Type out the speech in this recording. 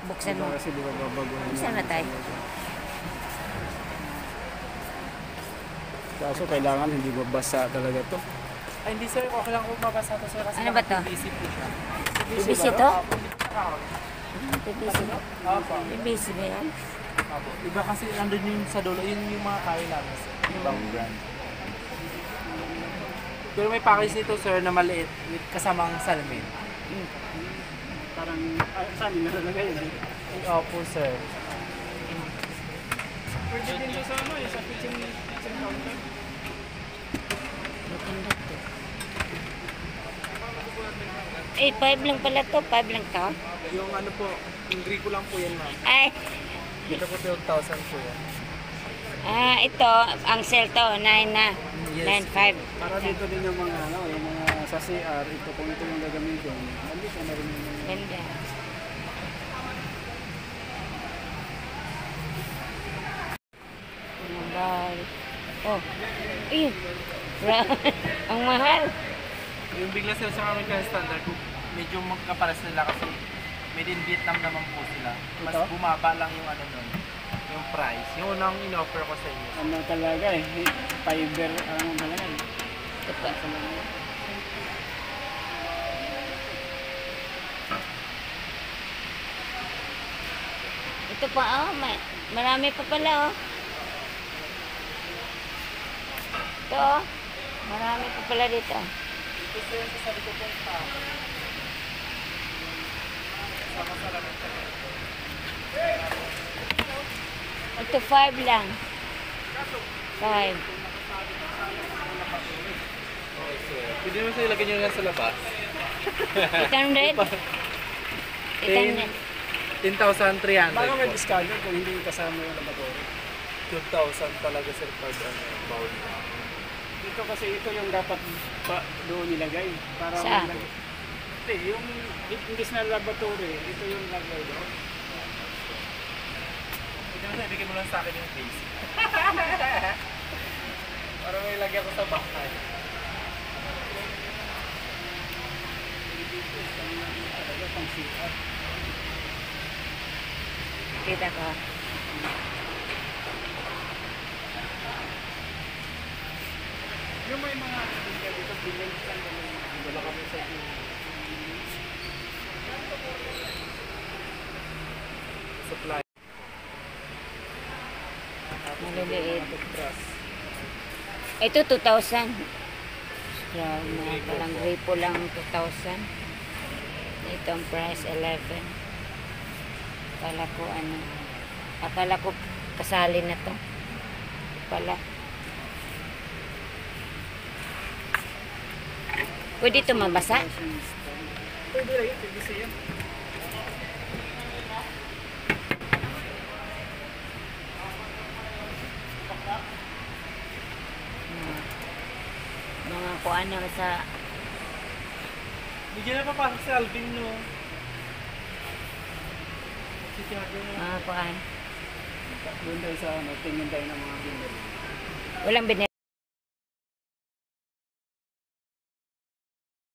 Buksan mo. Kasi di ba babaguhin? Buksan na tayo. Kaso kailangan hindi mabasa talaga to. Ay, hindi sir, okay lang kung mabasa to sir kasi Ano ba to? PVC po siya. PVC to? PVC. Opo. PVC ba yan? Opo. Iba kasi nandun yung sa dulo, yun yung mga kain namin sir. Ibang brand. Pero may package nito sir na maliit with kasamang salamin. Parang, saan yung nalalagay yun? Opo sir. Pwede din to sa ano, sa kitchen counter. Maganda to. Eh, 5 lang pala to. 5 lang to. Yung ano po, yung Grico lang po yan ma'am. Ay, Dito po 12,000 po yan. ito, ang sale to, 9 na. Yes. 9.5. Para dito din yung mga, ano, yung mga sa CR, ito kung ito yung gagamitin. Nandito na rin yung Ganda. Mahal. Oh. Eh. Ang mahal. Yung bigla sila sa American Standard, medyo magkapares nila kasi made in Vietnam naman po sila. Mas Ito? bumaba lang yung ano nun, yung price. Yung unang in-offer ko sa inyo. ano talaga eh, fiber, ano talaga eh. Ito pa. Ito pa, oh. Marami pa pala, oh. Ito, oh. Marami pa pala dito. Ito sir, sa sabi ko po pa. Sama sa lamin sa Ito 5 lang. 5. Okay sir. Pwede mo sila ilagay nyo lang sa labas. 800? 800. 10,300 Baka may po. discount kung hindi kasama yung laboratory. 2,000 talaga sir pag bowl. Dito kasi ito yung dapat doon nilagay. Para Saan? malagay. Hindi, yung imbis na laboratory, ito yung lagay doon. Pwede mo sir, ibigay mo lang sa akin yung base. Para may lagyan ko sa bahay. Talaga pang CR. Kita ko. Yung may mga dito, bilhin lang Wala kami sa inyo. Supply. Maliliit. Toothbrush. Ito 2,000. Grabe na. Palang gripo lang 2,000. Ito ang price 11. Akala ko kasali na to. Pala. Pwede ito mabasa? Pwede lang yun, pwede siya. Mga kuan na sa Bigyan na papasok si Alvin, no? Si Tiago na. mga kuan. Doon tayo sa ano, tingin tayo ng mga binili. Walang binili.